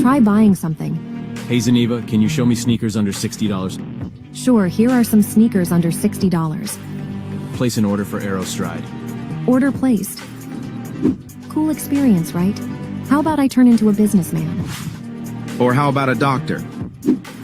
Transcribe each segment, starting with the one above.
Try buying something. Hey Zeniva, can you show me sneakers under $60? Sure, here are some sneakers under $60. Place an order for Aero Stride. Order placed. Cool experience, right? How about I turn into a businessman? Or how about a doctor?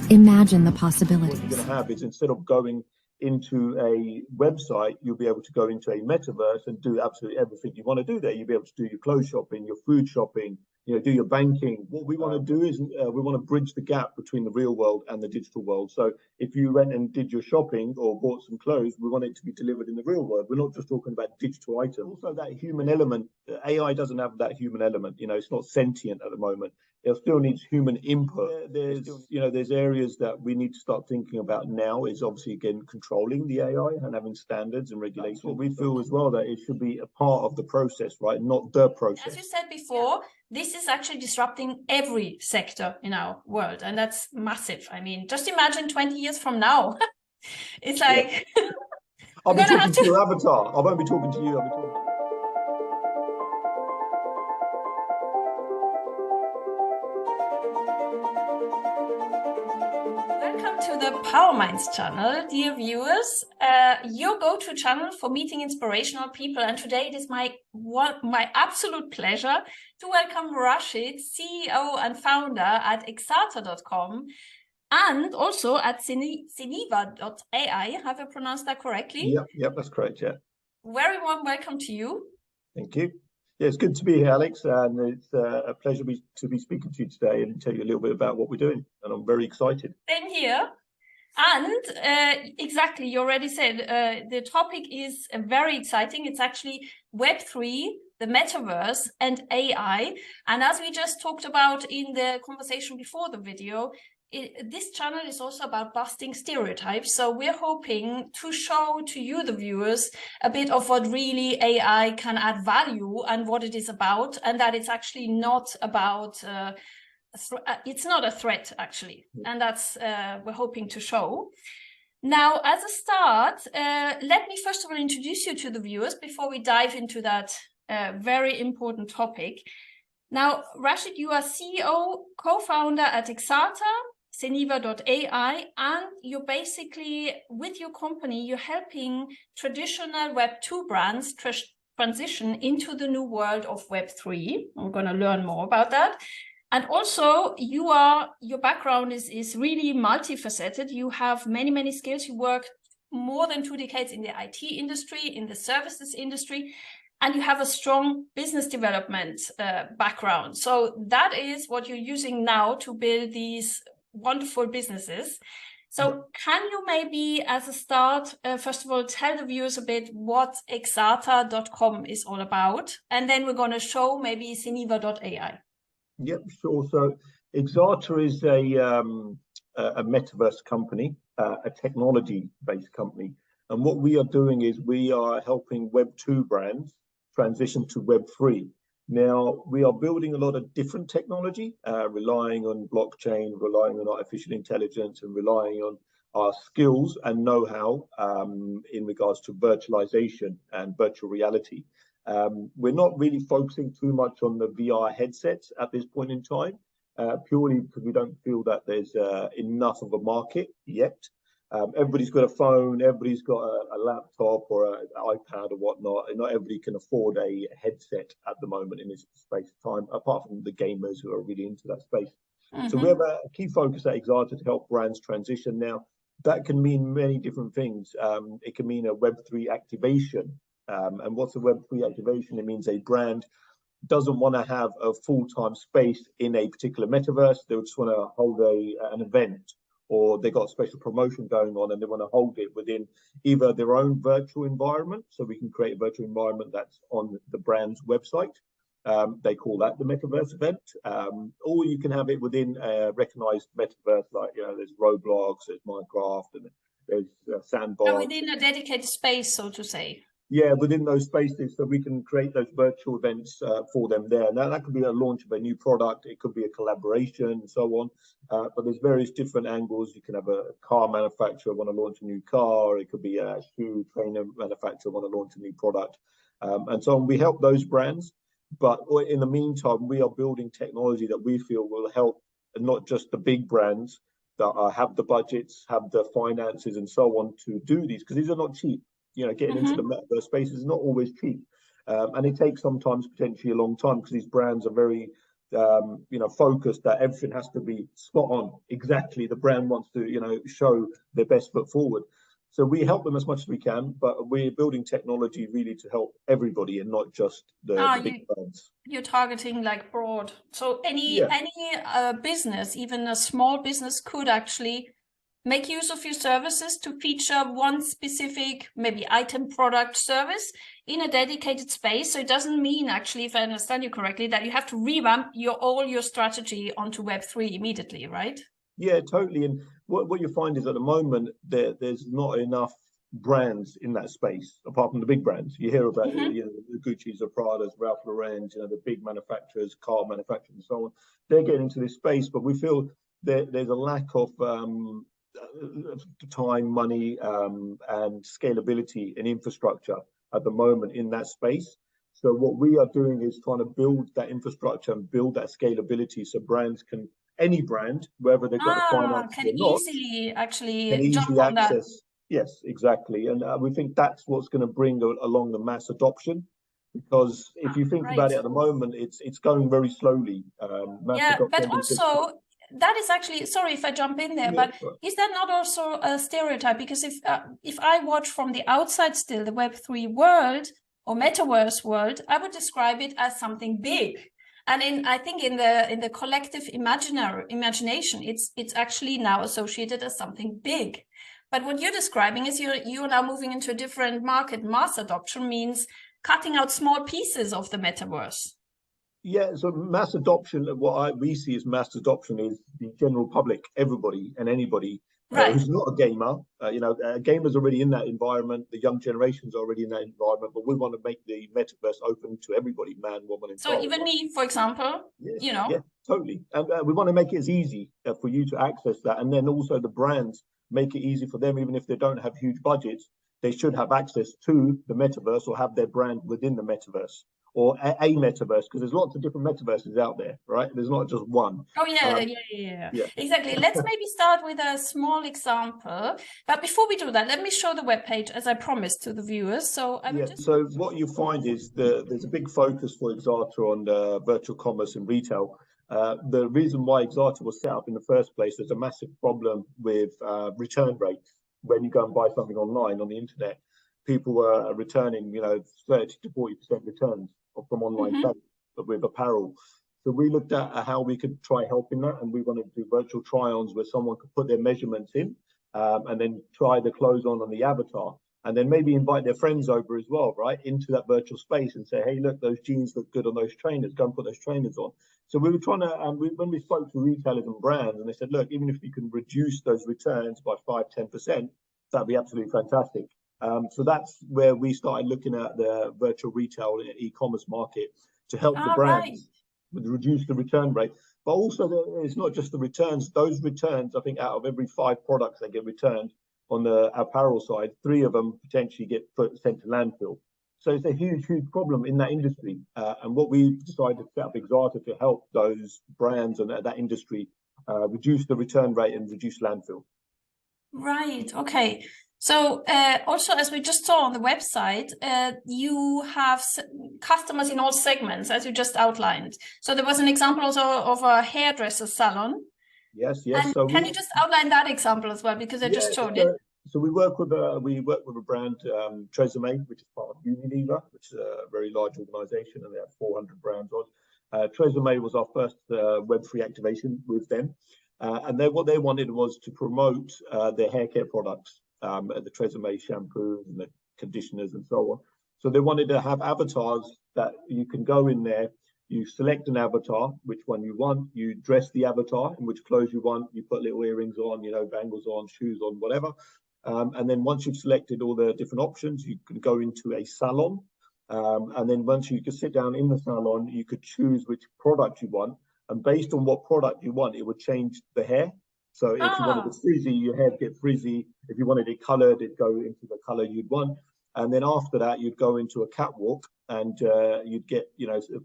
Imagine the What possibilities. you're going to have is, instead of going into a website, you'll be able to go into a metaverse and do absolutely everything you want to do there. You'll be able to do your clothes shopping, your food shopping, do your banking. What we want to do is we want to bridge the gap between the real world and the digital world. So if you went and did your shopping or bought some clothes, we want it to be delivered in the real world. We're not just talking about digital items. Also, that human element, AI doesn't have that human element. It's not sentient at the moment. It still needs human input. There's areas that we need to start thinking about now. Is obviously, again, controlling the AI and having standards and regulations. What we feel as well, that it should be a part of the process, right? Not the process. As you said before, this is actually disrupting every sector in our world, and that's massive. I mean, just imagine 20 years from now. It's like I'll be talking to your avatar. I won't be talking to you. I'll be talking to you. Welcome to the PowerMinds Channel, dear viewers. Your go-to channel for meeting inspirational people. And today it is my absolute pleasure to welcome Rashid, CEO and founder at Exarta.com, and also at Zeniva.ai. Have I pronounced that correctly? Yep, that's correct. Yeah. Very warm welcome to you. Thank you. Yeah, it's good to be here, Alex, and it's a pleasure to be speaking to you today and tell you a little bit about what we're doing. And I'm very excited. Same here. And exactly, you already said the topic is very exciting. It's actually Web3, the Metaverse, and AI. And as we just talked about in the conversation before the video, this channel is also about busting stereotypes. So we're hoping to show to you, the viewers, a bit of what really AI can add value and what it is about, and that it's actually not about it's not a threat, actually. And that's we're hoping to show. Now, as a start, let me first of all introduce you to the viewers before we dive into that very important topic. Now, Rashid, you are CEO, co-founder at Exarta, Zeniva.ai, and you're basically, with your company, you're helping traditional Web2 brands transition into the new world of Web3. I'm going to learn more about that. And also, your background is really multifaceted. You have many skills. You worked more than 2 decades in the IT industry, in the services industry, and you have a strong business development background. So that is what you're using now to build these wonderful businesses. So can you maybe, as a start, first of all, tell the viewers a bit what Exarta.com is all about, and then we're going to show maybe Zeniva.ai. Yep, sure. So Exarta is a metaverse company, a technology-based company. And what we are doing is we are helping Web2 brands transition to Web3. Now, we are building a lot of different technology, relying on blockchain, relying on artificial intelligence, and relying on our skills and know-how in regards to virtualization and virtual reality. We're not really focusing too much on the VR headsets at this point in time, purely because we don't feel that there's enough of a market yet. Everybody's got a phone, everybody's got a laptop or an iPad or whatnot, and not everybody can afford a headset at the moment in this space of time, apart from the gamers who are really into that space. So we have a key focus at Exarta to help brands transition. Now, that can mean many different things. It can mean a Web3 activation. And what's a Web3 activation? It means a brand doesn't want to have a full-time space in a particular metaverse. They just want to hold an event, or they got a special promotion going on and they want to hold it within either their own virtual environment. So we can create a virtual environment that's on the brand's website. They call that the metaverse event. Or you can have it within a recognized metaverse, like, there's Roblox, there's Minecraft, and there's Sandbox. So within a dedicated space, so to say. Yeah, within those spaces, so we can create those virtual events for them there. Now, that could be a launch of a new product, it could be a collaboration, and so on. But there's various different angles. You can have a car manufacturer want to launch a new car, it could be a shoe trainer manufacturer want to launch a new product, and so on. We help those brands. But in the meantime, we are building technology that we feel will help not just the big brands that have the budgets, have the finances and so on to do these, because these are not cheap. You know, getting into the metaverse space is not always cheap. And it takes sometimes potentially a long time because these brands are very, focused that everything has to be spot on. Exactly. The brand wants to, show their best foot forward. So we help them as much as we can, but we're building technology really to help everybody and not just the big brands. You're targeting like broad. So any business, even a small business, could actually make use of your services to feature one specific, maybe item, product, service in a dedicated space. So it doesn't mean, actually, if I understand you correctly, that you have to revamp all your strategy onto Web3 immediately, right? Yeah, totally. And what you find is at the moment there's not enough brands in that space apart from the big brands. You hear about the Gucci's, the Pradas, Ralph Lauren's, the big manufacturers, car manufacturers, and so on. They're getting into this space, but we feel there's a lack of time, money, and scalability and infrastructure at the moment in that space. So what we are doing is trying to build that infrastructure and build that scalability so brands can, any brand, whether they've got the finance can or not, easily actually can jump easily on access. that. Yes, exactly. And we think that's what's going to bring along the mass adoption. Because if you think about it at the moment, it's going very slowly. But also that is actually, sorry if I jump in there, but is that not also a stereotype? Because if I watch from the outside still the Web3 world or metaverse world, I would describe it as something big. And I think in the collective imagination, it's actually now associated as something big. But what you're describing is you're now moving into a different market. Mass adoption means cutting out small pieces of the metaverse. Yeah, so mass adoption, we see as mass adoption is the general public, everybody and anybody who's not a gamer. Gamers are already in that environment. The young generation's already in that environment, but we want to make the metaverse open to everybody, man, woman, and child. So even me, for example, Yeah, totally. And we want to make it as easy for you to access that. And then also the brands make it easy for them, even if they don't have huge budgets, they should have access to the metaverse or have their brand within the metaverse. Or a metaverse, because there's lots of different metaverses out there, right? There's not just one. Oh, yeah. Exactly. Let's maybe start with a small example. But before we do that, let me show the webpage as I promised to the viewers. So So what you find is there's a big focus for Exarta on virtual commerce and retail. The reason why Exarta was set up in the first place, there's a massive problem with return rates when you go and buy something online on the internet. People were returning, 30 to 40% returns from online sales, but with apparel. So we looked at how we could try helping that, and we wanted to do virtual try-ons where someone could put their measurements in and then try the clothes on the avatar, and then maybe invite their friends over as well, right, into that virtual space and say, hey, look, those jeans look good on those trainers, go and put those trainers on. So we were trying to, when we spoke to retailers and brands, and they said, look, even if you can reduce those returns by 5-10%, that'd be absolutely fantastic. So that's where we started looking at the virtual retail e-commerce market to help the brands reduce the return rate. But also, it's not just the returns. Those returns, I think, out of every 5 products that get returned on the apparel side, 3 of them potentially get sent to landfill. So it's a huge, huge problem in that industry. And what we decided to set up Exarta to help those brands and that industry reduce the return rate and reduce landfill. Right. Okay. So also, as we just saw on the website, you have customers in all segments, as you just outlined. So there was an example also of a hairdresser salon. Yes. And so can you just outline that example as well, because I just showed it. So we work with a brand, Tresemme, which is part of Zeniva, which is a very large organization, and they have 400 brands on. Tresemme was our first Web3 activation with them, and what they wanted was to promote their hair care products. The Tresemme shampoos and the conditioners and so on. So they wanted to have avatars that you can go in there, you select an avatar, which one you want, you dress the avatar in which clothes you want, you put little earrings on, bangles on, shoes on, whatever. And then once you've selected all the different options, you can go into a salon. And then once you can sit down in the salon, you could choose which product you want. And based on what product you want, it would change the hair. So if you wanted it frizzy, your hair would get frizzy. If you wanted it colored, it'd go into the color you'd want. And then after that, you'd go into a catwalk and you'd get,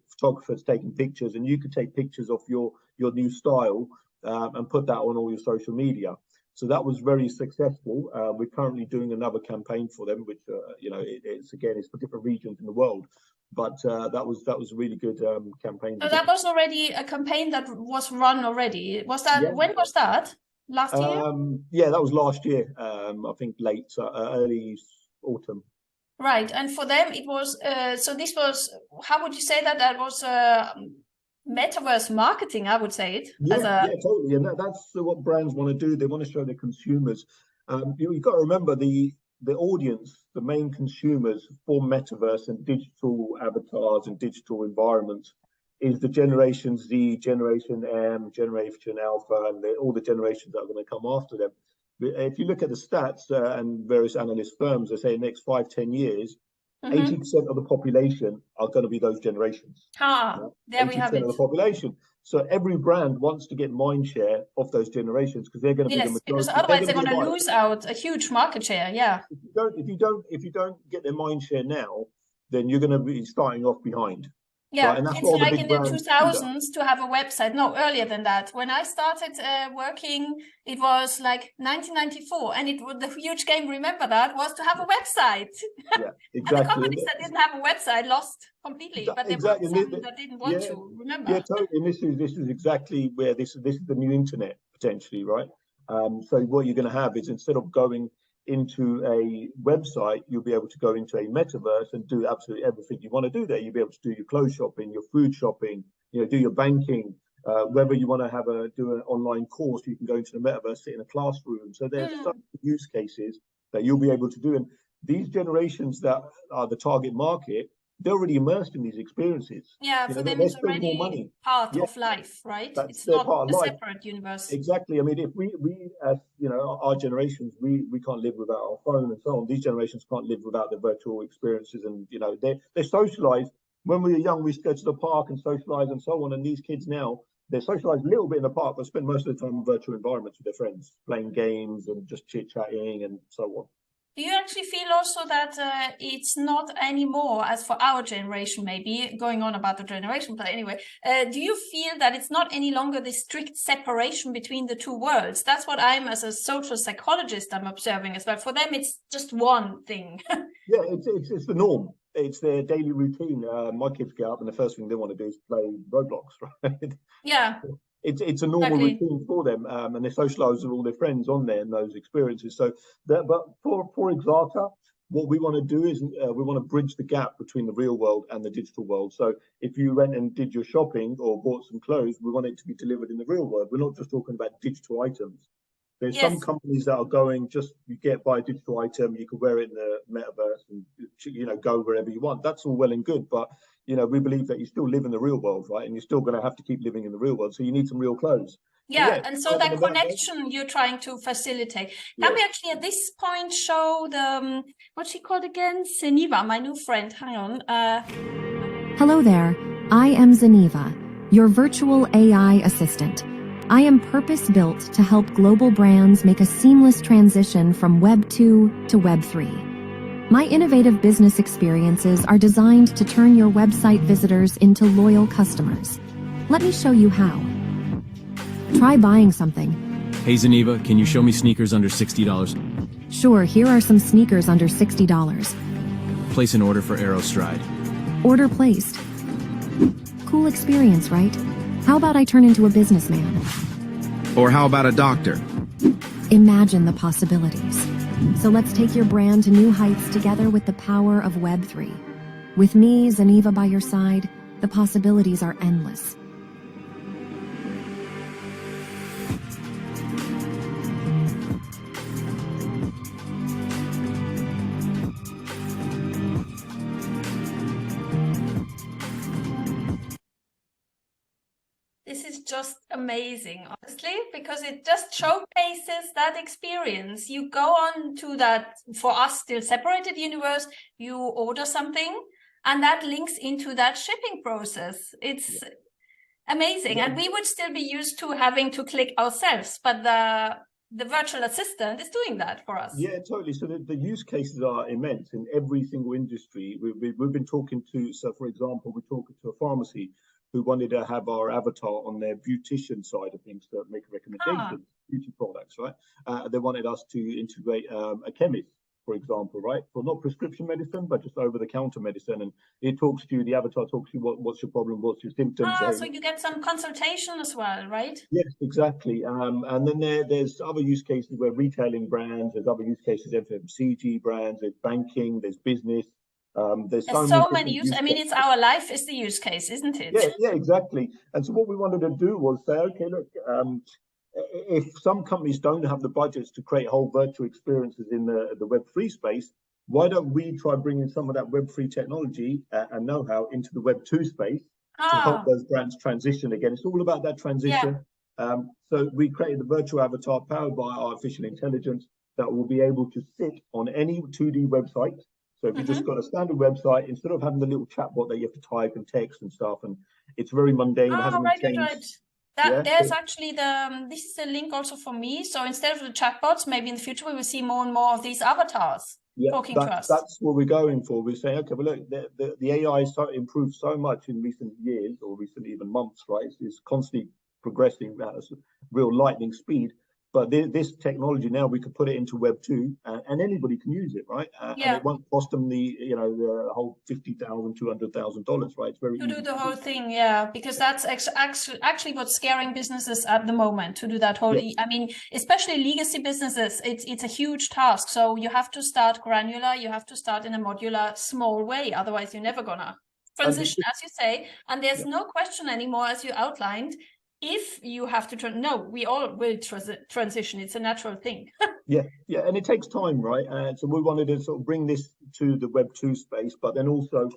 photographers taking pictures, and you could take pictures of your new style and put that on all your social media. So that was very successful. We're currently doing another campaign for them, which it's for different regions in the world. But that was a really good campaign. So that was already a campaign that was run already. Was that when was that? Last year? Yeah, that was last year. I think early autumn. Right, and for them it was. So this was. How would you say that? That was metaverse marketing, I would say it. Yeah, totally. And that's what brands want to do. They want to show their consumers. You've got to remember the audience, the main consumers for metaverse and digital avatars and digital environments is the Generation Z, Generation M, Generation Alpha, and all the generations that are going to come after them. If you look at the stats and various analyst firms, they say in the next 5-10 years, 80% of the population are going to be those generations. There we have it. 80% of the population. So every brand wants to get mind share of those generations because they're going to be the majority. Because otherwise they're going to lose out a huge market share. Yeah. If you don't get their mind share now, then you're going to be starting off behind. Yeah, right? And that's it's like in the 2000s to have a website. No, earlier than that. When I started working, it was like 1994, and the huge game. Remember that was to have a website. Yeah, exactly. And the companies that didn't have a website lost completely, but there were some that didn't want to. Remember? Yeah, totally. And this is exactly where this is the new internet potentially, right? So what you're going to have is instead of going into a website, you'll be able to go into a metaverse and do absolutely everything you want to do there. You'll be able to do your clothes shopping, your food shopping, do your banking, whether you want to do an online course, you can go into the metaverse, sit in a classroom. So there's some use cases that you'll be able to do. And these generations that are the target market, they're already immersed in these experiences. Yeah, for them it's already part of life, right? It's not a separate universe. Exactly. I mean, if we as our generations, we can't live without our phone and so on. These generations can't live without their virtual experiences, and they're socialized. When we were young, we used to go to the park and socialize and so on. And these kids now, they're socialized a little bit in the park, but spend most of the time in virtual environments with their friends, playing games and just chit-chatting and so on. Do you actually feel also that it's not anymore, as for our generation, maybe going on about the generation, but anyway, do you feel that it's not any longer this strict separation between the two worlds? That's what I'm, as a social psychologist, I'm observing as well. For them, it's just one thing. Yeah, it's the norm. It's their daily routine. My kids get up and the first thing they want to do is play Roblox, right? Yeah. It's a normal routine for them, and they socialize with all their friends on there and those experiences. So, but for Exarta, what we want to do is we want to bridge the gap between the real world and the digital world. So, if you went and did your shopping or bought some clothes, we want it to be delivered in the real world. We're not just talking about digital items. There's some companies that are going you buy a digital item, you can wear it in the metaverse and go wherever you want. That's all well and good, but we believe that you still live in the real world, right? And you're still going to have to keep living in the real world. So you need some real clothes. And so that connection you're trying to facilitate. Can we actually at this point show the, what's she called again? Zeniva, my new friend. Hang on. Hello there. I am Zeniva, your virtual AI assistant. I am purpose-built to help global brands make a seamless transition from Web 2 to Web 3. My innovative business experiences are designed to turn your website visitors into loyal customers. Let me show you how. Try buying something. Hey Zeniva, can you show me sneakers under $60? Sure, here are some sneakers under $60. Place an order for Arrow Stride. Order placed. Cool experience, right? How about I turn into a businessman? Or how about a doctor? Imagine the possibilities. So let's take your brand to new heights together with the power of Web3. With me, Zeniva, by your side, the possibilities are endless. This is just amazing, honestly, because it just showcases that experience. You go on to that, for us, still separated universe, you order something, and that links into that shipping process. It's amazing. And we would still be used to having to click ourselves, but the virtual assistant is doing that for us. Yeah, totally. So the use cases are immense in every single industry. We've been talking to, so for example, we're talking to a pharmacy who wanted to have our avatar on their beautician side of things to make recommendations, beauty products, right? They wanted us to integrate a chemist, for example, right? For not prescription medicine, but just over-the-counter medicine. And it talks to you, the avatar talks to you, what's your problem, what's your symptoms. So you get some consultation as well, right? Yes, exactly. And then there's other use cases where retailing brands, there's other use cases, FMCG brands, there's banking, there's business. There's so many use. I mean, it's our life is the use case, isn't it? Yeah, exactly. And so what we wanted to do was say, okay, look, if some companies don't have the budgets to create whole virtual experiences in the Web3 space, why don't we try bringing some of that Web3 technology and know-how into the Web2 space to help those brands transition again? It's all about that transition. Yeah. So we created the virtual avatar powered by artificial intelligence that will be able to sit on any 2D website. So if you've just got a standard website, instead of having the little chatbot that you have to type and text and stuff, and it's very mundane, it hasn't been changed. There's actually this is a link also for me. So instead of the chatbots, maybe in the future we will see more and more of these avatars talking to us. That's what we're going for. We're saying, okay, well, look, the AI has improved so much in recent years, or recent even months, right? It's constantly progressing at a real lightning speed. But this technology now, we could put it into Web 2 and anybody can use it, right? And it won't cost them the whole $50,000, $200,000, right? It's very easy to do the whole thing, because that's actually what's scaring businesses at the moment, to do that whole. I mean, especially legacy businesses, it's a huge task. So you have to start granular, you have to start in a modular, small way. Otherwise, you're never gonna transition, as you say. And there's no question anymore, as you outlined. If you have to we all will transition. It's a natural thing. yeah, and it takes time, right? So we wanted to sort of bring this to the Web 2 space, but then also,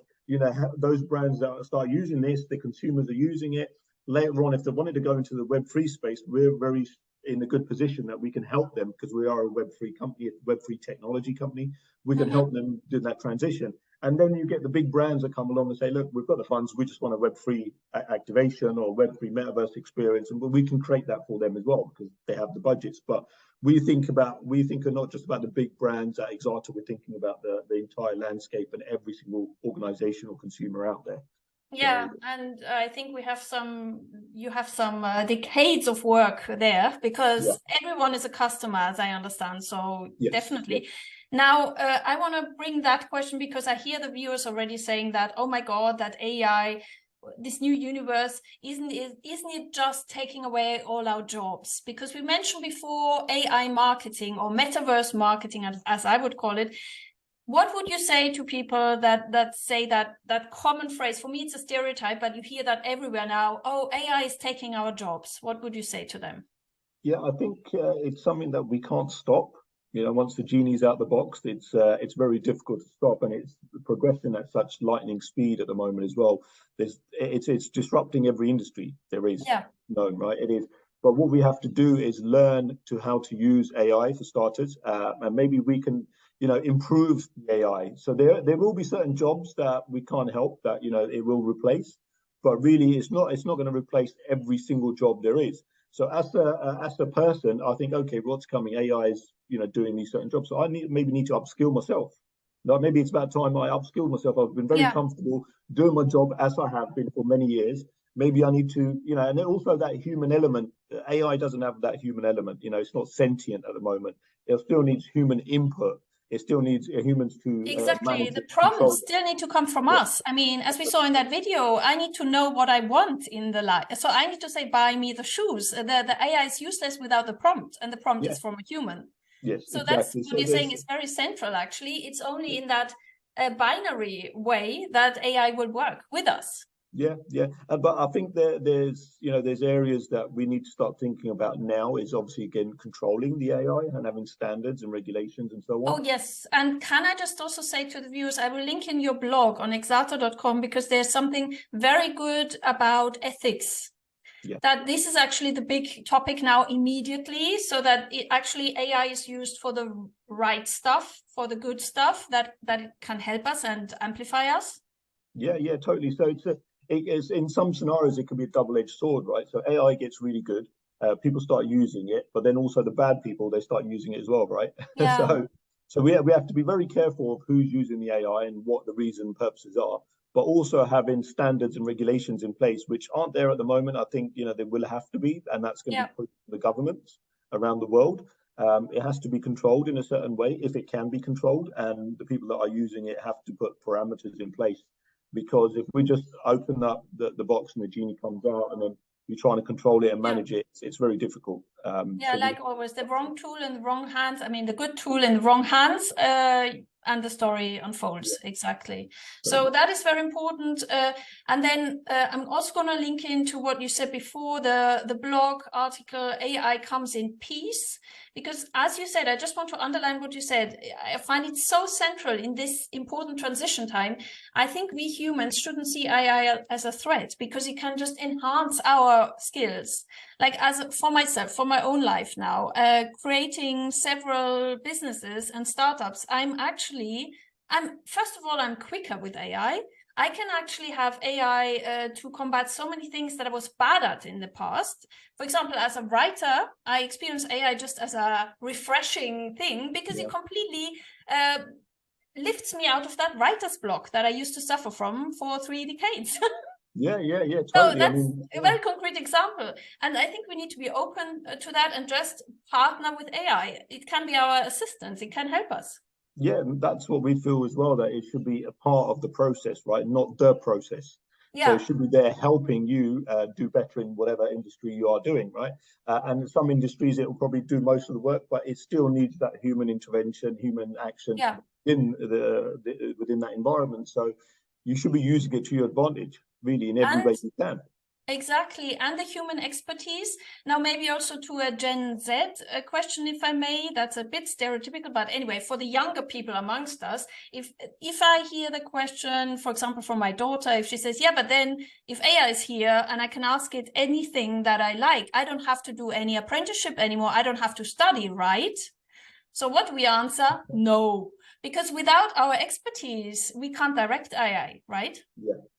those brands that start using this, the consumers are using it. Later on, if they wanted to go into the Web 3 space, we're very in a good position that we can help them because we are a Web 3 company, a Web 3 technology company. We can help them do that transition. And then you get the big brands that come along and say, look, we've got the funds, we just want a Web3 activation or Web3 Metaverse experience, and we can create that for them as well because they have the budgets. But we think not just about the big brands at Exarta, we're thinking about the entire landscape and every single organization or consumer out there. Yeah, and I think you have some decades of work there because everyone is a customer, as I understand. So definitely. Yes. Now, I want to bring that question because I hear the viewers already saying that, oh my God, that AI, this new universe, isn't it just taking away all our jobs? Because we mentioned before AI marketing or metaverse marketing, as I would call it. What would you say to people that say that common phrase? For me, it's a stereotype, but you hear that everywhere now. Oh, AI is taking our jobs. What would you say to them? Yeah, I think it's something that we can't stop. Once the genie's out the box, it's very difficult to stop, and it's progressing at such lightning speed at the moment as well. It's disrupting every industry there is known, right? It is. But what we have to do is learn how to use AI for starters, and maybe we can, improve the AI. So there will be certain jobs that we can't help that it will replace, but really it's not going to replace every single job there is. So as a person, I think, okay, what's coming? AI is doing these certain jobs. So I maybe need to upskill myself. Now, maybe it's about time I upskill myself. I've been very comfortable doing my job as I have been for many years. Maybe I need to, and also that human element. AI doesn't have that human element. It's not sentient at the moment. It still needs human input. It still needs humans to exactly. The prompts still need to come from us. I mean, as we saw in that video, I need to know what I want in the life. So I need to say, buy me the shoes. The AI is useless without the prompt, and the prompt is from a human. Yes. So that's what you're saying is very central. Actually, it's only in that binary way that AI will work with us. Yeah. But I think there's areas that we need to start thinking about now is obviously, again, controlling the AI and having standards and regulations and so on. Oh, yes. And can I just also say to the viewers, I will link in your blog on exarta.com because there's something very good about ethics. Yeah. That this is actually the big topic now immediately, so that AI is used for the right stuff, for the good stuff that it can help us and amplify us. Yeah, totally. So it's in some scenarios, it can be a double-edged sword, right? So AI gets really good. people start using it, but then also the bad people, they start using it as well, right? Yeah. So we have to be very careful of who's using the AI and what the reason and purposes are, but also having standards and regulations in place, which aren't there at the moment. I think, they will have to be, and that's going to be put to the governments around the world. It has to be controlled in a certain way, if it can be controlled, and the people that are using it have to put parameters in place. Because if we just open up the box and the genie comes out, and then you're trying to control it and manage it, it's very difficult. Like always, the wrong tool in the wrong hands. I mean, the good tool in the wrong hands, and the story unfolds. Exactly. So that is very important. And then I'm also going to link into what you said before, the blog article, AI comes in peace. Because as you said, I just want to underline what you said. I find it so central in this important transition time. I think we humans shouldn't see AI as a threat, because it can just enhance our skills. Like for myself, for my own life now, creating several businesses and startups, first of all, I'm quicker with AI. I can actually have AI to combat so many things that I was bad at in the past. For example, as a writer, I experience AI just as a refreshing thing, because it completely lifts me out of that writer's block that I used to suffer from for 3 decades. Totally. So that's a very concrete example. And I think we need to be open to that and just partner with AI. It can be our assistance. It can help us. Yeah, that's what we feel as well, that it should be a part of the process, right? Not the process. So it should be there helping you do better in whatever industry you are doing, right? And in some industries, it will probably do most of the work, but it still needs that human intervention, human action within that environment. So you should be using it to your advantage, really, in every way you can. Exactly, and the human expertise. Now, maybe also to a Gen Z question, if I may. That's a bit stereotypical, but anyway, for the younger people amongst us, if I hear the question, for example, from my daughter, if she says, yeah, but then if AI is here and I can ask it anything that I like, I don't have to do any apprenticeship anymore. I don't have to study, right? So what we answer? No. Because without our expertise, we can't direct AI, right?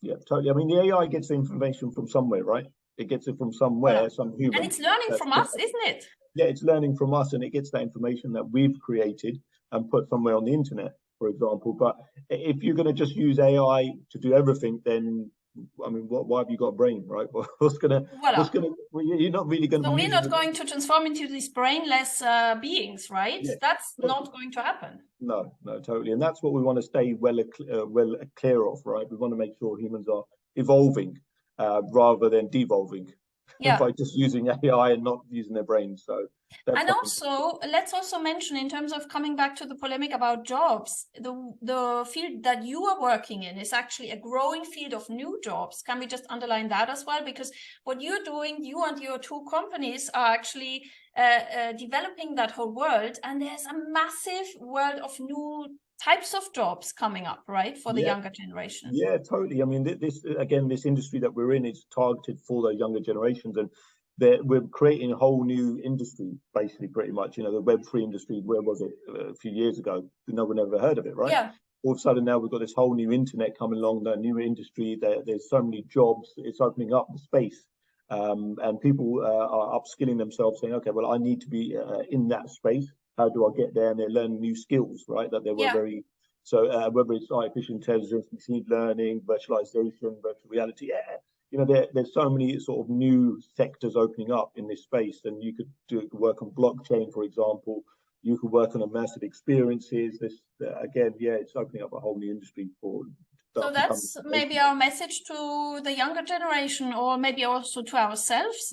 Yeah, totally. I mean, the AI gets the information from somewhere, right? It gets it from somewhere, some human. And it's learning from us, isn't it? Yeah, it's learning from us, and it gets that information that we've created and put somewhere on the internet, for example. But if you're going to just use AI to do everything, then I mean, why have you got a brain, right? You're not really going to. So we're not going to transform into these brainless beings, right? That's not going to happen. No, totally, and that's what we want to stay well clear of, right? We want to make sure humans are evolving rather than devolving by just using AI and not using their brains. So. And also, let's also mention, in terms of coming back to the polemic about jobs, the field that you are working in is actually a growing field of new jobs. Can we just underline that as well? Because what you're doing, you and your 2 companies are actually developing that whole world. And there's a massive world of new types of jobs coming up, right, for the younger generation. Yeah, totally. I mean, this industry that we're in is targeted for the younger generations, and we're creating a whole new industry, basically, pretty much. The Web3 industry, where was it a few years ago? No one ever heard of it, right? Yeah. All of a sudden now we've got this whole new internet coming along, the new industry. There's so many jobs. It's opening up the space, and people are upskilling themselves, saying, okay, well, I need to be in that space. How do I get there? And they're learning new skills, right? That they were very. So whether it's artificial intelligence, machine learning, virtualization, virtual reality, there's so many sort of new sectors opening up in this space, and you could work on blockchain, for example. You could work on immersive experiences. It's opening up a whole new industry for. So that's maybe our message to the younger generation, or maybe also to ourselves.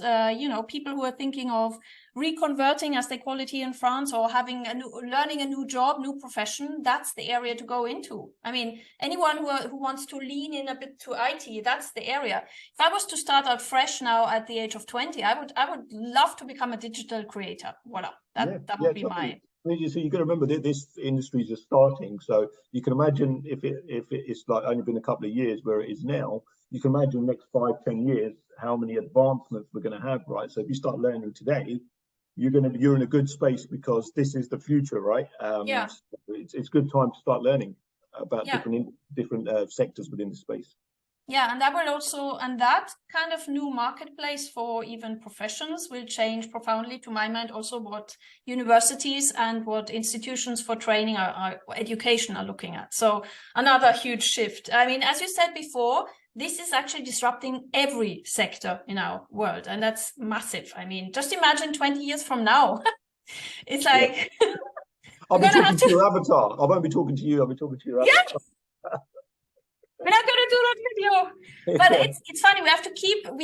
People who are thinking of reconverting, as they call it here in France, or learning a new job, new profession. That's the area to go into. I mean, anyone who wants to lean in a bit to IT, that's the area. If I was to start out fresh now at the age of 20, I would love to become a digital creator. Voila, that would be my. So you've got to remember that this industry is just starting. So you can imagine if it's like only been a couple of years where it is now, you can imagine the next 5-10 years how many advancements we're going to have, right? So if you start learning today, you're in a good space, because this is the future, right? It's a good time to start learning about different sectors within the space. Yeah, and that will also, and that kind of new marketplace for even professions will change profoundly, to my mind, also what universities and what institutions for training education are looking at. So another huge shift. I mean, as you said before, this is actually disrupting every sector in our world, and that's massive. I mean, just imagine 20 years from now. It's like I'll be we're gonna talking have to to. your avatar. I won't be talking to you. I'll be talking to your Yeah, avatar. we're not gonna do that video. But it's funny, we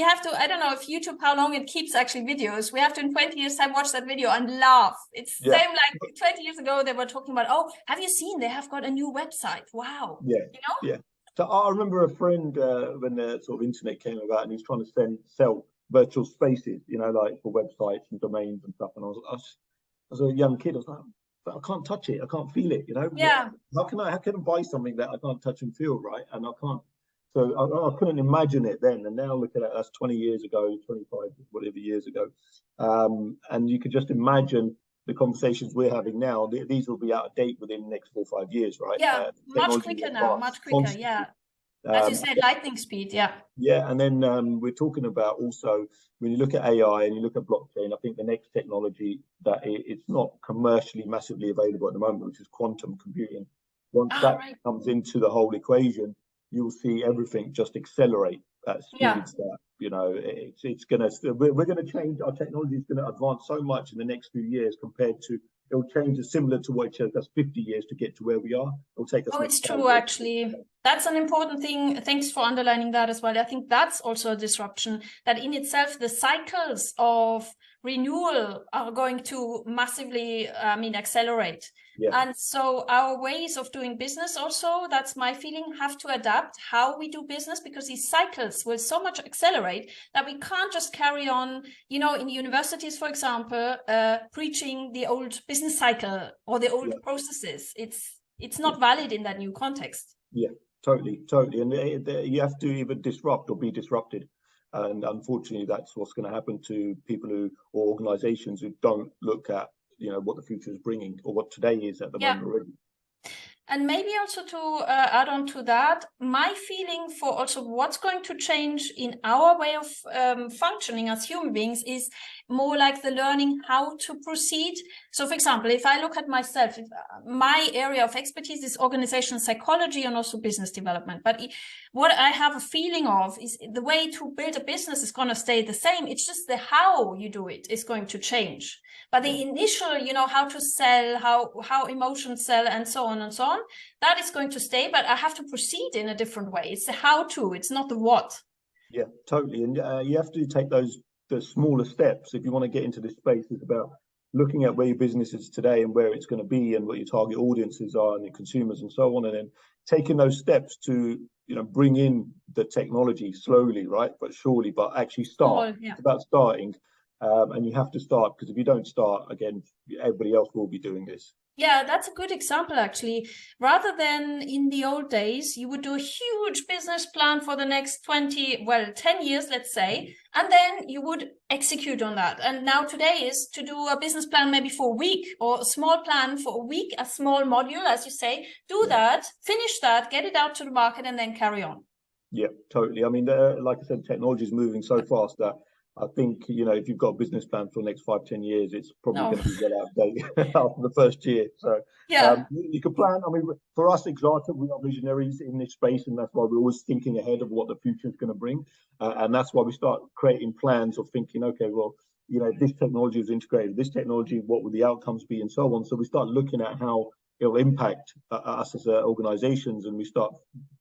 have to, I don't know if YouTube, how long it keeps actually videos. We have to in 20 years time watch that video and laugh. It's Yeah. same like 20 years ago they were talking about, oh, have you seen they have got a new website? Wow. Yeah. You know? Yeah. So I remember a friend when the sort of internet came about, and he's trying to sell virtual spaces, you know, like for websites and domains and stuff. And I was a young kid. I was like, but I can't touch it. I can't feel it. You know. Yeah. How can I buy something that I can't touch and feel, right? And I can't. So I couldn't imagine it then. And now look at that. That's 20 years ago, 25, whatever years ago. And you could just imagine the conversations we're having now. These will be out of date within the next 4 or 5 years, right? Yeah, much quicker now, much quicker. Constantly. Yeah. As you said, lightning speed. Yeah. Yeah, and then we're talking about also when you look at AI and you look at blockchain, I think the next technology that it's not commercially massively available at the moment, which is quantum computing. Once that comes into the whole equation, you'll see everything just accelerate at speeds that, you know, we're going to change. Our technology is going to advance so much in the next few years compared to, it'll change similar to what it took us 50 years to get to where we are. It'll take us. Oh, it's true, actually. That's an important thing. Thanks for underlining that as well. I think that's also a disruption, that in itself, the cycles of renewal are going to massively, accelerate. Yeah. And so our ways of doing business also, that's my feeling, have to adapt how we do business, because these cycles will so much accelerate that we can't just carry on, you know, in universities, for example, preaching the old business cycle or the old processes. It's not valid in that new context. Yeah, totally. And you have to either disrupt or be disrupted. And unfortunately, that's what's going to happen to people or organizations who don't look at, you know, what the future is bringing or what today is at the moment already. And maybe also to add on to that, my feeling for also what's going to change in our way of functioning as human beings is more like the learning how to proceed. So, for example, if I look at myself, my area of expertise is organizational psychology and also business development. But what I have a feeling of is the way to build a business is going to stay the same. It's just the how you do it is going to change. But the initial, you know, how to sell, how emotions sell, and so on, that is going to stay. But I have to proceed in a different way. It's the how to, it's not the what. Yeah, totally. And you have to take the smaller steps if you want to get into this space. It's about looking at where your business is today and where it's going to be and what your target audiences are and your consumers and so on. And then taking those steps to, you know, bring in the technology slowly, right? But surely, but actually start. It's about starting. And you have to start, because if you don't start, again, everybody else will be doing this. Yeah, that's a good example, actually. Rather than in the old days, you would do a huge business plan for the next 10 years, let's say, and then you would execute on that. And now today is to do a business plan maybe for a week, or a small plan for a week, a small module, as you say, do that, finish that, get it out to the market, and then carry on. Yeah, totally. I mean, like I said, technology is moving so fast that I think, you know, if you've got a business plan for the next 5-10 years, it's probably going to be well out of date after the first year. So you can plan. I mean, for us, Exarta, we are visionaries in this space, and that's why we're always thinking ahead of what the future is going to bring. And that's why we start creating plans of thinking, okay, well, you know, this technology is integrated, this technology, what will the outcomes be, and so on. So we start looking at how it'll impact us as organizations, and we start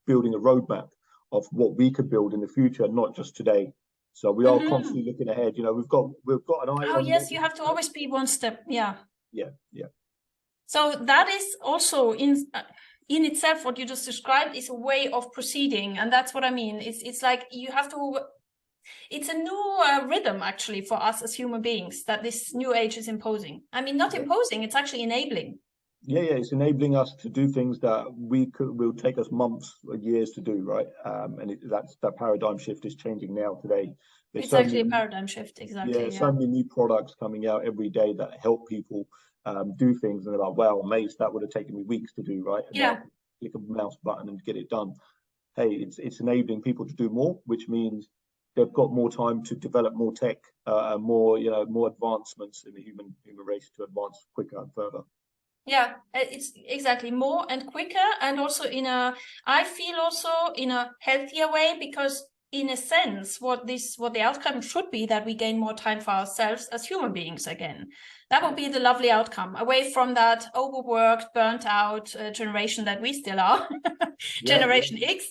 building a roadmap of what we could build in the future, not just today. So we are constantly looking ahead. You know, we've got an eye. Oh yes, you have to always be one step. Yeah. Yeah. So that is also in itself what you just described is a way of proceeding, and that's what I mean. It's like you have to. It's a new rhythm actually for us as human beings that this new age is imposing. I mean, not imposing; it's actually enabling. Yeah, it's enabling us to do things that will take us months or years to do, right? And that paradigm shift is changing now today. It's actually a paradigm shift, exactly. Yeah, so many new products coming out every day that help people do things, and they're like, wow, amazed, that would have taken me weeks to do, right? And now click a mouse button and get it done. hey, it's enabling people to do more, which means they've got more time to develop more tech, and more, more advancements in the human race to advance quicker and further. Yeah, it's exactly more and quicker, and also I feel also in a healthier way, because in a sense, what the outcome should be that we gain more time for ourselves as human beings again. That would be the lovely outcome, away from that overworked, burnt out generation that we still are, Generation X.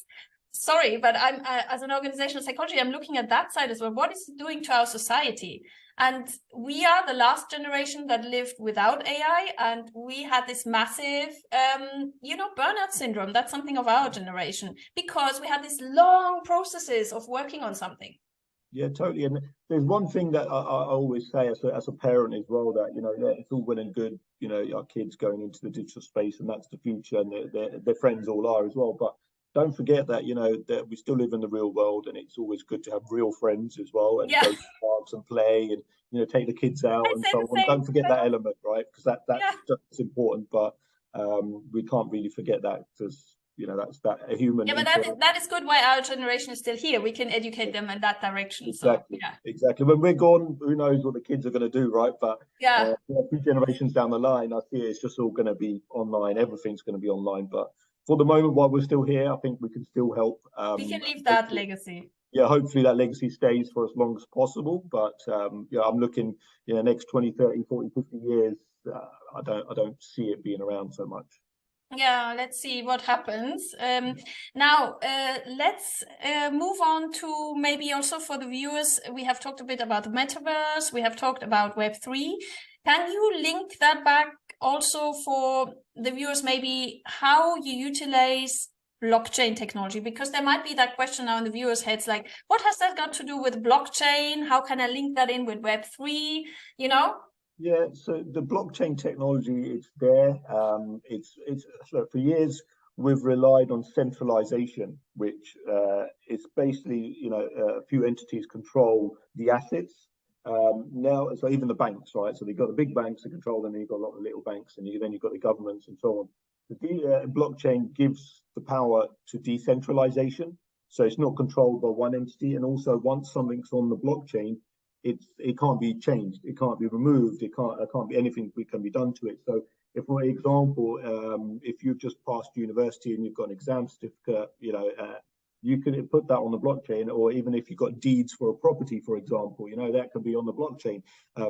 Sorry, but I'm as an organizational psychologist, I'm looking at that side as well. What is it doing to our society? And we are the last generation that lived without AI, and we had this massive, burnout syndrome. That's something of our generation, because we had these long processes of working on something. Yeah, totally. And there's one thing that I always say as a parent as well, that, it's all well and good, our kids going into the digital space, and that's the future, and their friends all are as well. But don't forget that, that we still live in the real world, and it's always good to have real friends as well, and go to parks and play, and take the kids out and so on. Don't forget that element, right? Because that's important, but we can't really forget that, because that's that a human. Yeah, but that is good why our generation is still here. We can educate them in that direction. Exactly. So, exactly. When we're gone, who knows what the kids are going to do, right? But a few generations down the line, I see it's just all going to be online. Everything's going to be online. But for the moment, while we're still here, I think we can still help. We can leave that legacy. Yeah, hopefully that legacy stays for as long as possible. But I'm looking, next 20, 30, 40, 50 years, I don't see it being around so much. Yeah, let's see what happens. Now, let's move on to maybe also for the viewers. We have talked a bit about the metaverse. We have talked about Web3. Can you link that back also for the viewers, maybe how you utilize blockchain technology? Because there might be that question now in the viewers' heads, like, what has that got to do with blockchain? How can I link that in with Web3? Yeah, so the blockchain technology, it's there. It's look, for years we've relied on centralization, which is basically a few entities control the assets. Now, so even the banks, right? So they've got the big banks that control them, and you've got a lot of little banks, and then you've got the governments and so on. The blockchain gives the power to decentralization, so it's not controlled by one entity, and also once something's on the blockchain, it can't be changed, it can't be removed, it can't be anything that can be done to it. So if, for example, if you've just passed university and you've got an exam certificate, you can put that on the blockchain, or even if you've got deeds for a property, for example, that could be on the blockchain.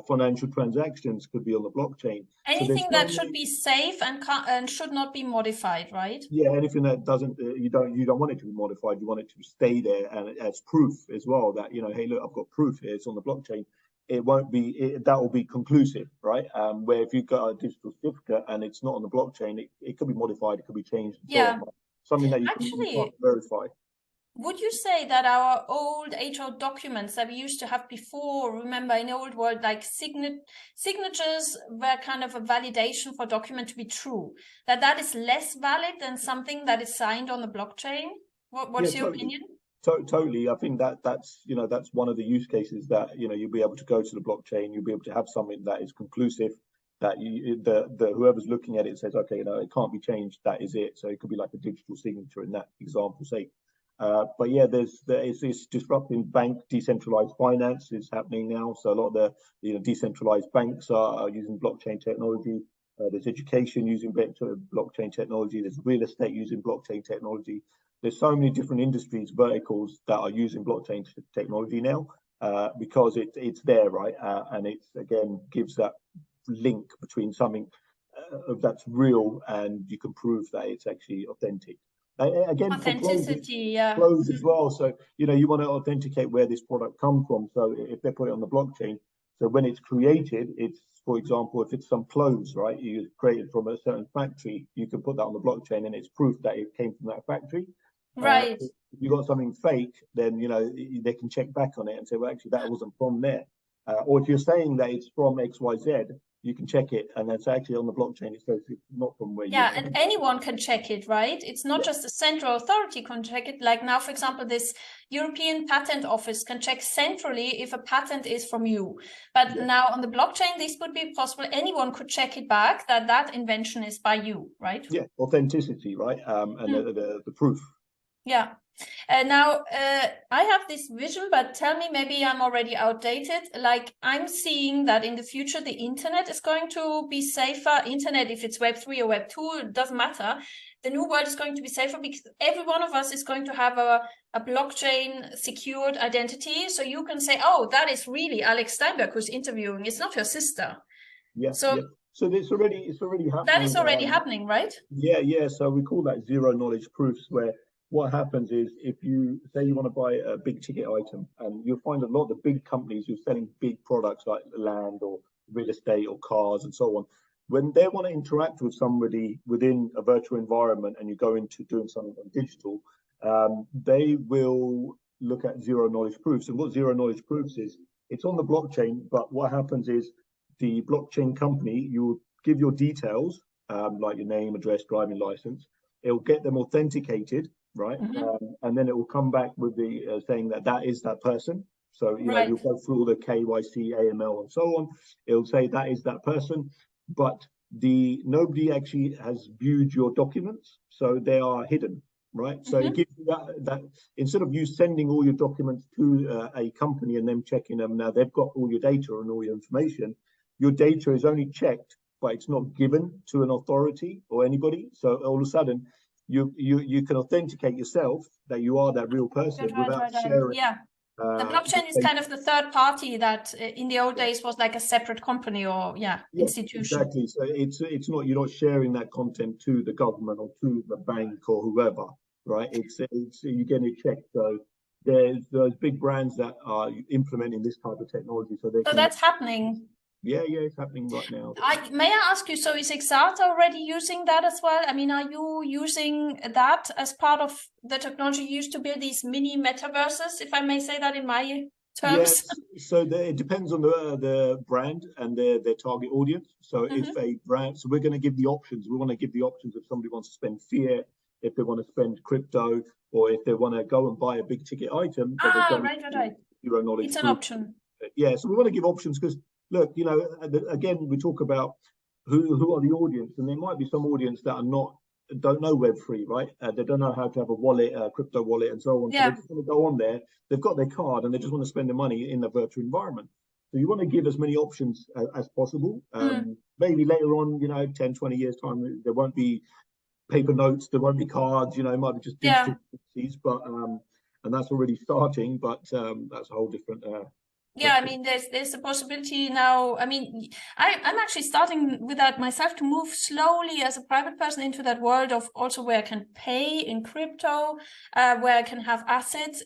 Financial transactions could be on the blockchain. Anything that should be safe and should not be modified, right? Yeah, anything that doesn't, you don't want it to be modified. You want it to stay there, and as proof as well that, hey, look, I've got proof here. It's on the blockchain. It won't be, that will be conclusive, right? Where if you've got a digital certificate and it's not on the blockchain, it could be modified, it could be changed. Yeah. Something that you can't verify. Would you say that our old HR documents that we used to have before, remember in the old world, like signatures were kind of a validation for a document to be true, that is less valid than something that is signed on the blockchain? What's your opinion? Totally. I think that's one of the use cases that, you'll be able to go to the blockchain, you'll be able to have something that is conclusive, that whoever's looking at it says, okay, it can't be changed, that is it. So it could be like a digital signature in that example, say. But yeah, there's this disrupting bank decentralized finance is happening now. So a lot of the decentralized banks are using blockchain technology. There's education using blockchain technology. There's real estate using blockchain technology. There's so many different industries, verticals that are using blockchain technology now, because it's there, right? And it's, again, gives that link between something that's real, and you can prove that it's actually authentic. Again, authenticity, clothes as well. So you want to authenticate where this product comes from. So if they put it on the blockchain, so when it's created, it's, for example, if it's some clothes, right, you created from a certain factory, you can put that on the blockchain, and it's proof that it came from that factory. Right. If you got something fake, then they can check back on it and say, well, actually that wasn't from there. Or if you're saying that it's from XYZ, you can check it, and that's actually on the blockchain. It says it's not from where. Yeah, and anyone can check it, right? It's not just a central authority can check it. Like now, for example, this European Patent Office can check centrally if a patent is from you. But now on the blockchain, this would be possible. Anyone could check it back that invention is by you, right? Yeah, authenticity, right? And the proof. Yeah. Now, I have this vision, but tell me, maybe I'm already outdated. Like, I'm seeing that in the future, the internet is going to be safer. Internet, if it's Web3 or Web2, it doesn't matter. The new world is going to be safer because every one of us is going to have a blockchain secured identity. So you can say, oh, that is really Alex Steinberg who's interviewing. It's not your sister. Yeah. So yeah. So it's already happening. that is already happening, right? Yeah. So we call that zero knowledge proofs, where what happens is, if you say you want to buy a big ticket item, and you'll find a lot of the big companies who are selling big products like land or real estate or cars and so on, when they want to interact with somebody within a virtual environment and you go into doing something on digital, they will look at zero knowledge proofs. And what zero knowledge proofs is, it's on the blockchain, but what happens is the blockchain company, you will give your details, like your name, address, driving license. It'll get them authenticated, right? And then it will come back with the saying that is that person. So, you know, you'll go through all the KYC, AML, and so on. It'll say that is that person, but nobody actually has viewed your documents, so they are hidden, right? So it gives you that instead of you sending all your documents to a company and them checking them, now they've got all your data and all your information. Your data is only checked, but it's not given to an authority or anybody. So all of a sudden, you can authenticate yourself that you are that real person without sharing. Yeah. The blockchain is kind of the third party that in the old days was like a separate company or institution. Exactly. So it's not, you're not sharing that content to the government or to the bank or whoever, right? It's you're getting it checked. So there's those big brands that are implementing this type of technology. So that's happening. Yeah, it's happening right now. May I ask you, so is Exarta already using that as well? I mean, are you using that as part of the technology used to build these mini metaverses, if I may say that in my terms? Yes, so it depends on the brand and their target audience. So if a brand, so we're going to give the options. We want to give the options if somebody wants to spend fiat, if they want to spend crypto, or if they want to go and buy a big ticket item. Right. Zero knowledge. It's an option. Yeah, so we want to give options because, look, you know, again, we talk about who are the audience, and there might be some audience that don't know Web3, right? They don't know how to have a wallet, a crypto wallet, and so on. Yeah. So they just want to go on there. They've got their card, and they just want to spend their money in the virtual environment. So you want to give as many options as possible. Maybe later on, you know, 10, 20 years time, there won't be paper notes, there won't be cards. You know, it might be just digital currencies, but and that's already starting. But that's a whole different. Yeah, I mean, there's a possibility now. I mean, I'm actually starting with that myself to move slowly as a private person into that world of also where I can pay in crypto, where I can have assets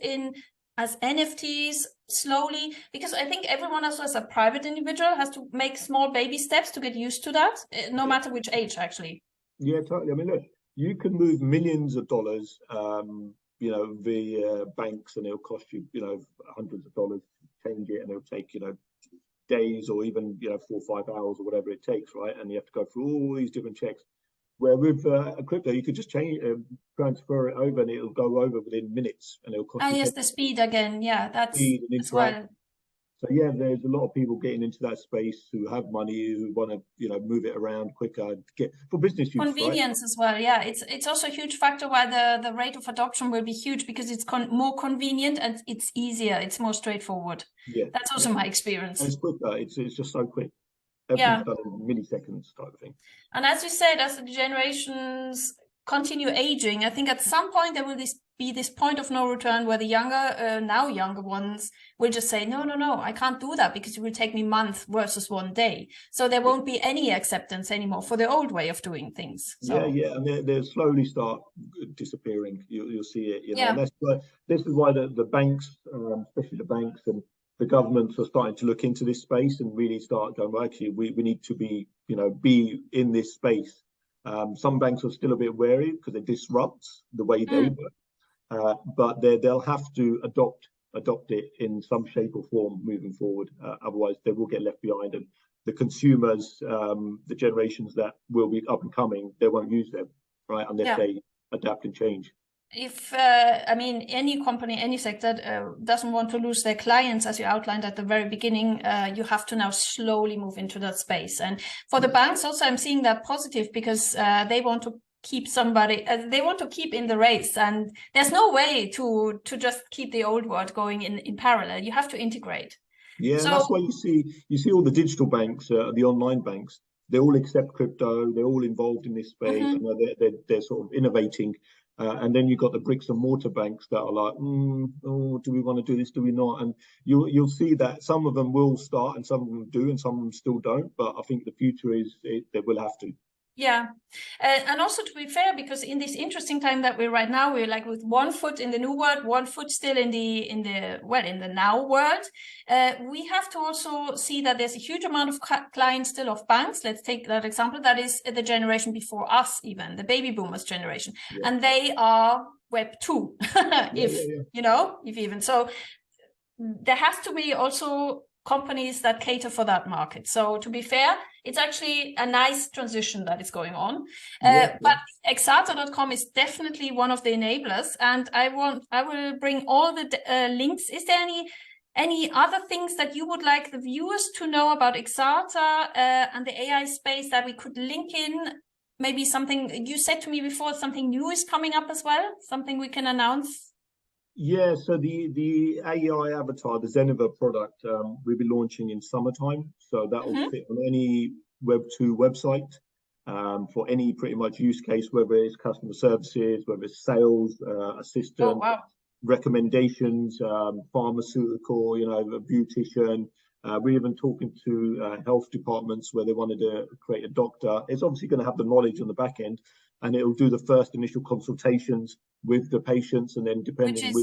as NFTs slowly, because I think everyone else as a private individual has to make small baby steps to get used to that, no matter which age, actually. Yeah, totally. I mean, look, you can move millions of dollars, you know, via banks, and it'll cost you, you know, hundreds of dollars to change it, and it'll take, you know, days or even, you know, 4 or 5 hours or whatever it takes, right? And you have to go through all these different checks. Where with a crypto, you could just transfer it over, and it'll go over within minutes, and it'll cost. Yes, the speed again. Yeah, that's as well. So yeah, there's a lot of people getting into that space who have money, who want to, you know, move it around quicker, get for business use. Convenience, right? As well. Yeah, it's also a huge factor why the rate of adoption will be huge, because it's more convenient and it's easier. It's more straightforward. Yeah, that's also my experience. And it's quicker. It's just so quick. Everything's done in milliseconds type of thing. And as you said, as the generations continue aging, I think at some point there will be this point of no return where the younger ones will just say, no, I can't do that because it will take me months versus one day. So there won't be any acceptance anymore for the old way of doing things. So. Yeah, and they'll slowly start disappearing. You'll see it. You know, and this is why the banks, especially the banks and the governments, are starting to look into this space and really start going, well, actually, we need to be in this space. Some banks are still a bit wary because it disrupts the way they work, but they'll have to adopt it in some shape or form moving forward. Otherwise, they will get left behind, and the consumers, the generations that will be up and coming, they won't use them, right, unless they adapt and change. If I mean, any company, any sector doesn't want to lose their clients, as you outlined at the very beginning, you have to now slowly move into that space. And for the banks also, I'm seeing that positive, because they want to keep somebody, they want to keep in the race, and there's no way to just keep the old world going in parallel. You have to integrate. Yeah, So and that's why you see all the digital banks, the online banks. They all accept crypto. They're all involved in this space. mhm. And they're sort of innovating. And then you've got the bricks and mortar banks that are like, oh, do we want to do this? Do we not? And you'll see that some of them will start, and some of them do, and some of them still don't. But I think the future is they will have to. Yeah, and also to be fair, because in this interesting time that we're right now, we're like with one foot in the new world, one foot still in the now world. We have to also see that there's a huge amount of clients still of banks. Let's take that example. That is the generation before us, even the baby boomers generation, and they are Web 2, if even so. There has to be also companies that cater for that market. So to be fair, it's actually a nice transition that is going on. But Exarta.com is definitely one of the enablers, and I will bring all the links. Is there any other things that you would like the viewers to know about Exarta and the AI space that we could link in? Maybe something you said to me before, something new is coming up as well, something we can announce. Yeah, so the AI avatar, the Zeniva product, we'll be launching in summertime. So that will fit on any Web2 website for any pretty much use case, whether it's customer services, whether it's sales assistant, recommendations, pharmaceutical, a beautician. We're even talking to health departments where they wanted to create a doctor. It's obviously going to have the knowledge on the back end, and it'll do the first initial consultations with the patients, and then depending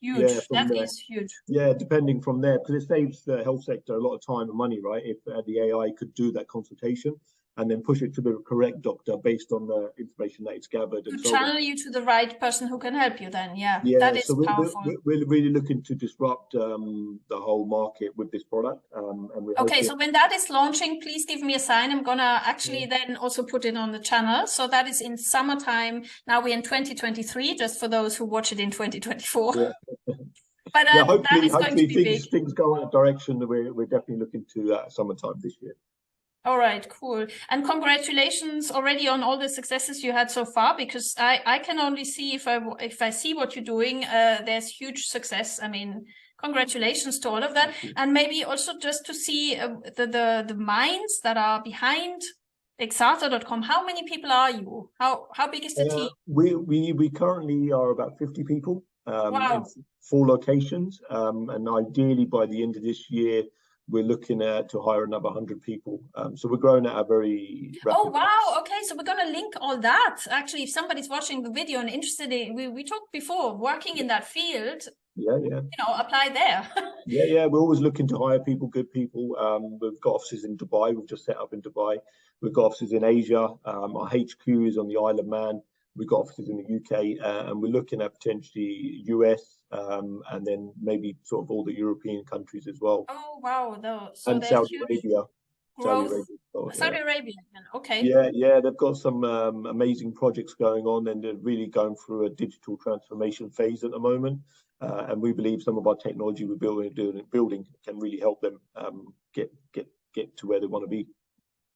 huge. That is huge. Yeah, depending from there, because it saves the health sector a lot of time and money, right? If the AI could do that consultation and then push it to the correct doctor based on the information that it's gathered. To channel you to the right person who can help you then, that is so powerful. We're really looking to disrupt the whole market with this product. Okay, so when that is launching, please give me a sign. I'm gonna actually then also put it on the channel. So that is in summertime. Now we're in 2023, just for those who watch it in 2024. Yeah. But that is going to be big. Things go in a direction that we're definitely looking to summertime this year. All right, cool. And congratulations already on all the successes you had so far, because I can only see if I see what you're doing, there's huge success. I mean, congratulations to all of that. And maybe also just to see the minds that are behind Exarta.com. How many people are you? How big is the team? We currently are about 50 people in 4 locations. And ideally by the end of this year, we're looking to hire another 100 people. So we're growing at a very rapid pace. Okay, so we're going to link all that. Actually, if somebody's watching the video and interested in, we talked before, working in that field, apply there. We're always looking to hire people, good people. We've got offices in Dubai. We've just set up in Dubai. We've got offices in Asia. Our HQ is on the Isle of Man. We've got offices in the UK, and we're looking at potentially US, and then maybe sort of all the European countries as well. Oh, wow. So and Saudi Arabia. Saudi Arabia, okay. Yeah, they've got some amazing projects going on, and they're really going through a digital transformation phase at the moment. And we believe some of our technology we're building can really help them get to where they want to be.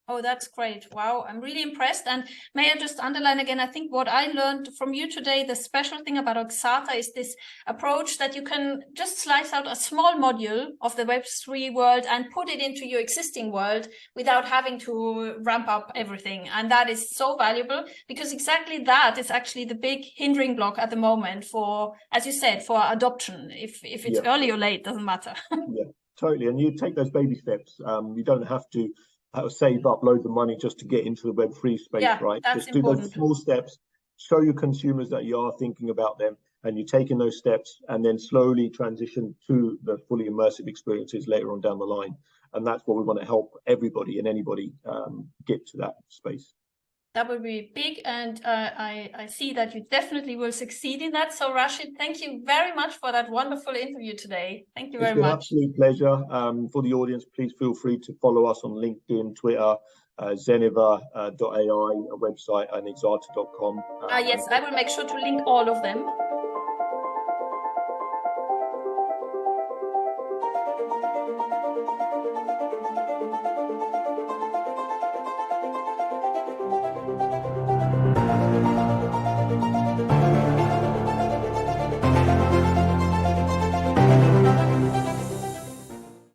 Oh, that's great. Wow, I'm really impressed. And may I just underline again, I think what I learned from you today, the special thing about Exarta is this approach that you can just slice out a small module of the Web3 world and put it into your existing world without having to ramp up everything. And that is so valuable, because exactly that is actually the big hindering block at the moment for, as you said, for adoption. If it's early or late, doesn't matter. Yeah, totally. And you take those baby steps. You don't have to save up loads of money just to get into the Web3 space, right? Just do those small steps, show your consumers that you are thinking about them, and you're taking those steps, and then slowly transition to the fully immersive experiences later on down the line. And that's what we want to help everybody and anybody get to that space. That would be big, and I see that you definitely will succeed in that. So Rashid, thank you very much for that wonderful interview today. Thank you very much. It's been an absolute pleasure. For the audience, please feel free to follow us on LinkedIn, Twitter, Zeniva.ai, a website, and Exarta.com. Yes, I will make sure to link all of them.